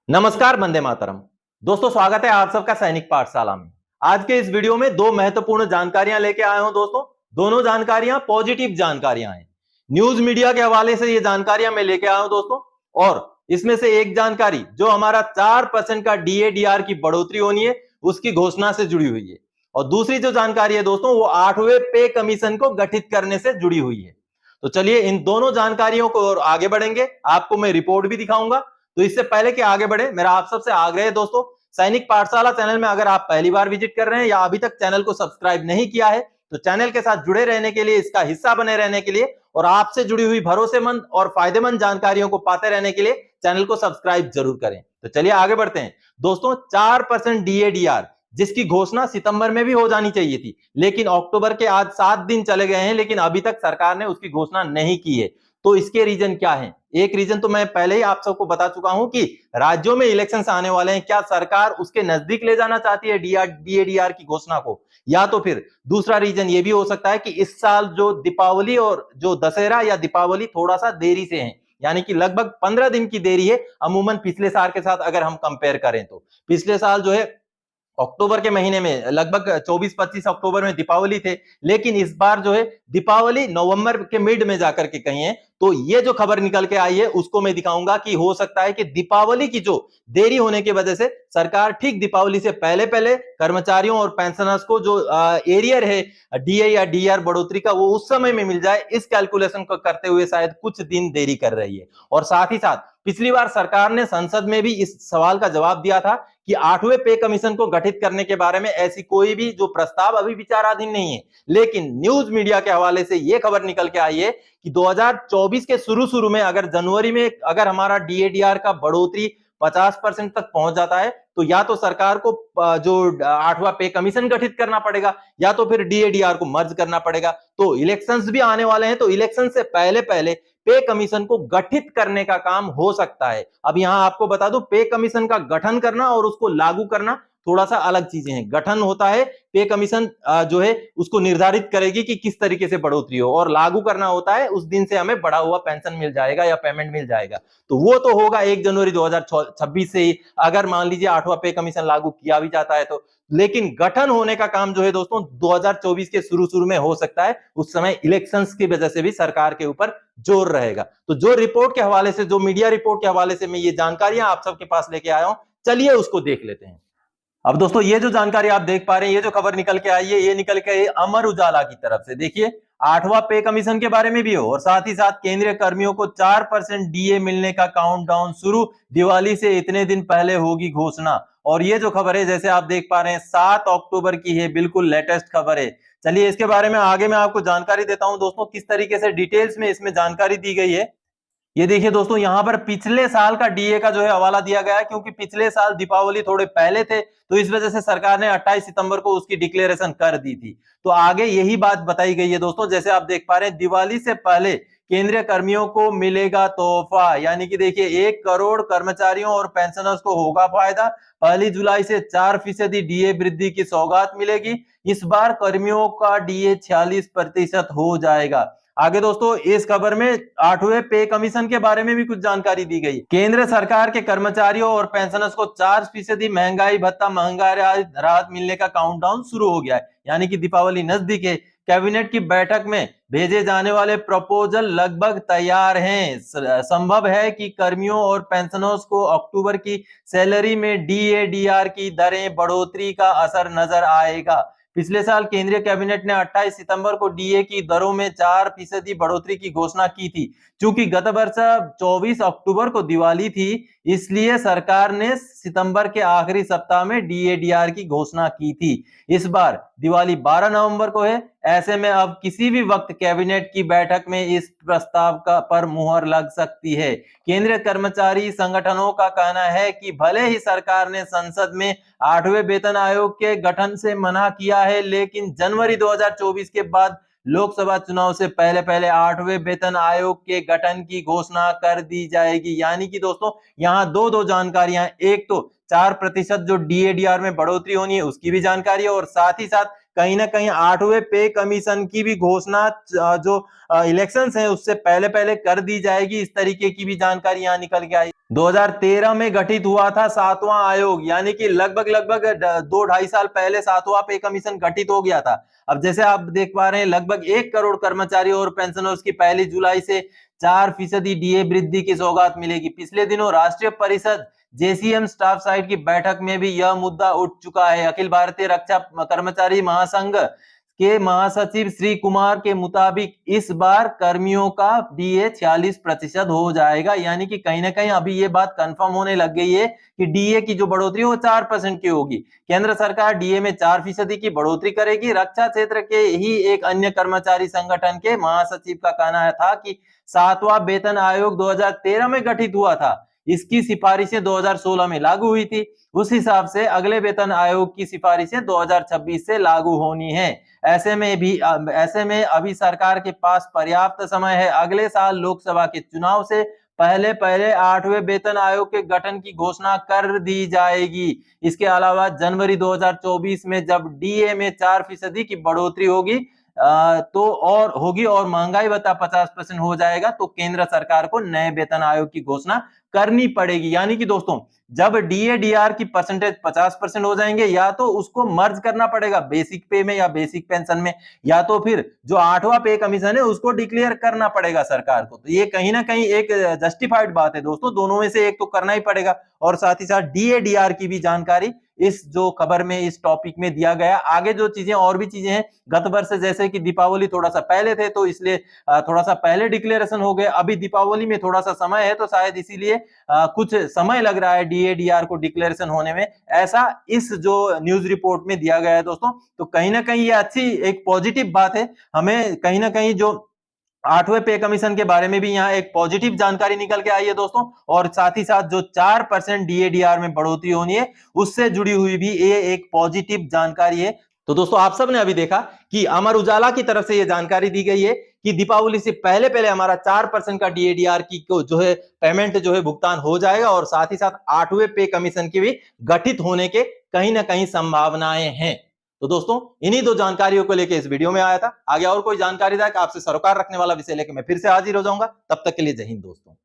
नमस्कार, वंदे मातरम। दोस्तों, स्वागत है आप सबका सैनिक पाठशाला में। आज के इस वीडियो में दो महत्वपूर्ण जानकारियां लेके आया हूं दोस्तों। दोनों जानकारियां पॉजिटिव जानकारियां हैं। न्यूज मीडिया के हवाले से ये जानकारियां मैं लेके आया हूं दोस्तों। और इसमें से एक जानकारी जो हमारा 4% का डीएडीआर की बढ़ोतरी होनी है, उसकी घोषणा से जुड़ी हुई है। और दूसरी जो जानकारी है दोस्तों, वो 8वें पे कमीशन को गठित करने से जुड़ी हुई है। तो चलिए इन दोनों जानकारियों को और आगे बढ़ेंगे। आपको मैं रिपोर्ट भी दिखाऊंगा। तो इससे पहले कि आगे बढ़े, मेरा आप सबसे आग्रह है दोस्तों, सैनिक पाठशाला चैनल में अगर आप पहली बार विजिट कर रहे हैं या अभी तक चैनल को सब्सक्राइब नहीं किया है, तो चैनल के साथ जुड़े रहने के लिए, इसका हिस्सा बने रहने के लिए और आपसे जुड़ी हुई भरोसेमंद और फायदेमंद जानकारियों को पाते रहने के लिए चैनल को सब्सक्राइब जरूर करें। तो चलिए आगे बढ़ते हैं दोस्तों। 4% डीएडीआर जिसकी घोषणा सितंबर में भी हो जानी चाहिए थी, लेकिन अक्टूबर के आज 7 दिन चले गए हैं, लेकिन अभी तक सरकार ने उसकी घोषणा नहीं की है। तो इसके रीजन क्या है? एक रीजन तो मैं पहले ही आप सबको बता चुका हूं कि राज्यों में इलेक्शंस आने वाले हैं। क्या सरकार उसके नजदीक ले जाना चाहती है डीएडीआर की घोषणा को? या तो फिर दूसरा रीजन ये भी हो सकता है कि इस साल जो दीपावली और जो दशहरा या दीपावली थोड़ा सा देरी से है, यानी कि लगभग 15 दिन की देरी है अमूमन पिछले साल के साथ अगर हम कंपेयर करें तो। पिछले साल जो है अक्टूबर के महीने में लगभग 24-25 अक्टूबर में दीपावली थे, लेकिन इस बार जो है दीपावली नवंबर के मिड में जाकर के कही है। तो ये जो खबर निकल के आई है उसको मैं दिखाऊंगा कि हो सकता है कि दीपावली की जो देरी होने की वजह से सरकार ठीक दीपावली से पहले पहले कर्मचारियों और पेंशनर्स को जो एरियर है डीए या डीआर बढ़ोतरी का, वो उस समय में मिल जाए, इस कैलकुलेशन को करते हुए शायद कुछ दिन देरी कर रही है। और साथ ही साथ पिछली बार सरकार ने संसद में भी इस सवाल का जवाब दिया था कि 8वें पे कमीशन को गठित करने के बारे में ऐसी कोई भी जो प्रस्ताव अभी विचाराधीन नहीं है। लेकिन न्यूज मीडिया के हवाले से यह खबर निकल के आई है कि 2024 के शुरू में अगर जनवरी में अगर हमारा डीएडीआर का बढ़ोतरी 50% तक पहुंच जाता है, तो या तो सरकार को जो 8वां पे कमीशन गठित करना पड़ेगा या तो फिर डीएडीआर को मर्ज करना पड़ेगा। तो इलेक्शंस भी आने वाले हैं, तो इलेक्शन से पहले पहले पे कमीशन को गठित करने का काम हो सकता है। अब यहां आपको बता दूं, पे कमीशन का गठन करना और उसको लागू करना थोड़ा सा अलग चीजें हैं। गठन होता है, पे कमीशन जो है उसको निर्धारित करेगी कि किस तरीके से बढ़ोतरी हो, और लागू करना होता है उस दिन से हमें बढ़ा हुआ पेंशन मिल जाएगा या पेमेंट मिल जाएगा। तो वो तो होगा 1 जनवरी 2026 से ही, अगर मान लीजिए 8वां पे कमीशन लागू किया भी जाता है तो। लेकिन गठन होने का काम जो है दोस्तों 2024 के शुरू में हो सकता है। उस समय इलेक्शंस की वजह से भी सरकार के ऊपर जोर रहेगा। तो जो रिपोर्ट के हवाले से, जो मीडिया रिपोर्ट के हवाले से मैं ये जानकारियां आप सबके पास लेके आया हूं, चलिए उसको देख लेते हैं। अब दोस्तों, ये जो जानकारी आप देख पा रहे हैं, ये जो खबर निकल के आई है, ये निकल के आई अमर उजाला की तरफ से। देखिए, 8वां पे कमीशन के बारे में भी हो और साथ ही साथ केंद्रीय कर्मियों को 4% डीए मिलने का काउंटडाउन शुरू, दिवाली से इतने दिन पहले होगी घोषणा। और ये जो खबर है, जैसे आप देख पा रहे हैं, 7 अक्टूबर की है, बिल्कुल लेटेस्ट खबर है। चलिए इसके बारे में आगे मैं आपको जानकारी देता हूं दोस्तों, किस तरीके से डिटेल्स में इसमें जानकारी दी गई है। ये देखिए दोस्तों, यहां पर पिछले साल का डीए का जो है हवाला दिया गया है, क्योंकि पिछले साल दीपावली थोड़े पहले थे, तो इस वजह से सरकार ने 28 सितंबर को उसकी डिक्लेरेशन कर दी थी। तो आगे यही बात बताई गई है दोस्तों, जैसे आप देख पा रहे हैं, दिवाली से पहले केंद्रीय कर्मियों को मिलेगा तोहफा। यानी कि देखिए, 1 करोड़ कर्मचारियों और पेंशनर्स को होगा फायदा। 1 जुलाई से 4% डीए वृद्धि की सौगात मिलेगी। इस बार कर्मियों का डीए 46% हो जाएगा। आगे दोस्तों, इस खबर में 8वें पे कमीशन के बारे में भी कुछ जानकारी दी गई। केंद्र सरकार के कर्मचारियों और पेंशनर्स को 4% महंगाई भत्ता, महंगाई राहत मिलने का काउंटडाउन शुरू हो गया है, यानी कि दीपावली नजदीक है। कैबिनेट की बैठक में भेजे जाने वाले प्रपोजल लगभग तैयार हैं। संभव है कि कर्मियों और पेंशनर्स को अक्टूबर की सैलरी में डीएडीआर की दरें बढ़ोतरी का असर नजर आएगा। पिछले साल केंद्रीय कैबिनेट ने 28 सितंबर को डीए की दरों में 4% बढ़ोतरी की घोषणा की थी। चूंकि गत वर्ष 24 अक्टूबर को दिवाली थी, इसलिए सरकार ने सितंबर के आखिरी सप्ताह में डीएडीआर की घोषणा की थी। इस बार दिवाली 12 नवंबर को है। ऐसे में अब किसी भी वक्त कैबिनेट की बैठक में इस प्रस्ताव पर मुहर लग सकती है। केंद्रीय कर्मचारी संगठनों का कहना है कि भले ही सरकार ने संसद में 8वें वेतन आयोग के गठन से मना किया है, लेकिन जनवरी 2024 के बाद लोकसभा चुनाव से पहले पहले 8वें वेतन आयोग के गठन की घोषणा कर दी जाएगी। यानी कि दोस्तों, यहाँ दो जानकारियां, एक तो 4% जो डीएडीआर में बढ़ोतरी होनी है उसकी भी जानकारी है, और साथ ही साथ कहीं ना कहीं 8वें पे कमीशन की भी घोषणा जो इलेक्शंस हैं उससे पहले पहले कर दी जाएगी, इस तरीके की भी जानकारी यहां निकल के आई। 2013 में गठित हुआ था 7वां आयोग, यानी कि लगभग 2-2.5 साल पहले 7वां पे कमीशन गठित हो गया था। अब जैसे आप देख पा रहे हैं, लगभग 1 करोड़ कर्मचारी और पेंशनर्स की 1 जुलाई से 4% डीए वृद्धि की सौगात मिलेगी। पिछले दिनों राष्ट्रीय परिषद जेसीएम स्टाफ साइट की बैठक में भी यह मुद्दा उठ चुका है। अखिल भारतीय रक्षा कर्मचारी महासंघ के महासचिव श्री कुमार के मुताबिक इस बार कर्मियों का डीए 46% हो जाएगा, यानी कि कहीं ना कहीं अभी ये बात कंफर्म होने लग गई है कि डीए की जो बढ़ोतरी वो 4% की होगी। केंद्र सरकार डीए में 4% की बढ़ोतरी करेगी। रक्षा क्षेत्र के ही एक अन्य कर्मचारी संगठन के महासचिव का कहना था कि 7वां वेतन आयोग 2013 में गठित हुआ था, इसकी सिफारिशें 2016 में लागू हुई थी। उस हिसाब से अगले वेतन आयोग की सिफारिशें 2026 से लागू होनी है। ऐसे में अभी सरकार के पास पर्याप्त समय है। अगले साल लोकसभा के चुनाव से पहले पहले 8वें वेतन आयोग के गठन की घोषणा कर दी जाएगी। इसके अलावा जनवरी 2024 में जब डीए में 4% की बढ़ोतरी होगी और महंगाई भत्ता 50% हो जाएगा, तो केंद्र सरकार को नए वेतन आयोग की घोषणा करनी पड़ेगी। यानी कि दोस्तों, जब डीए डीआर की परसेंटेज 50% हो जाएंगे, या तो उसको मर्ज करना पड़ेगा बेसिक पे में या बेसिक पेंशन में, या तो फिर जो 8वां पे कमीशन है उसको डिक्लेयर करना पड़ेगा सरकार को। तो ये कहीं ना कहीं एक जस्टिफाइड बात है दोस्तों, दोनों में से एक तो करना ही पड़ेगा। और साथ ही साथ डीए डीआर की भी जानकारी इस जो खबर में, इस टॉपिक में दिया गया। आगे जो चीजें और भी चीजें हैं, गत वर्ष जैसे कि दीपावली थोड़ा सा पहले थे तो इसलिए थोड़ा सा पहले डिक्लेरेशन हो गए। अभी दीपावली में थोड़ा सा समय है तो शायद इसीलिए कुछ समय लग रहा है डीए डीआर को डिक्लेरेशन होने में, ऐसा इस जो न्यूज रिपोर्ट में दिया गया है दोस्तों। तो कहीं ना कहीं ये अच्छी एक पॉजिटिव बात है। हमें कहीं ना कहीं जो 8वें पे कमीशन के बारे में भी यहाँ एक पॉजिटिव जानकारी निकल के आई है दोस्तों, और साथ ही साथ जो 4% डीएडीआर में बढ़ोतरी होनी है उससे जुड़ी हुई भी ये एक पॉजिटिव जानकारी है। तो दोस्तों, आप सब ने अभी देखा कि अमर उजाला की तरफ से ये जानकारी दी गई है कि दीपावली से पहले पहले हमारा 4% का डीएडीआर की जो है पेमेंट जो है भुगतान हो जाएगा, और साथ ही साथ 8वें पे कमीशन की भी गठित होने के कहीं ना कहीं संभावनाएं हैं। तो दोस्तों, इन्हीं दो जानकारियों को लेकर इस वीडियो में आया था। आगे और कोई जानकारी था कि आपसे सरोकार रखने वाला विषय लेकर मैं फिर से हाजिर हो जाऊंगा। तब तक के लिए जय हिंद दोस्तों।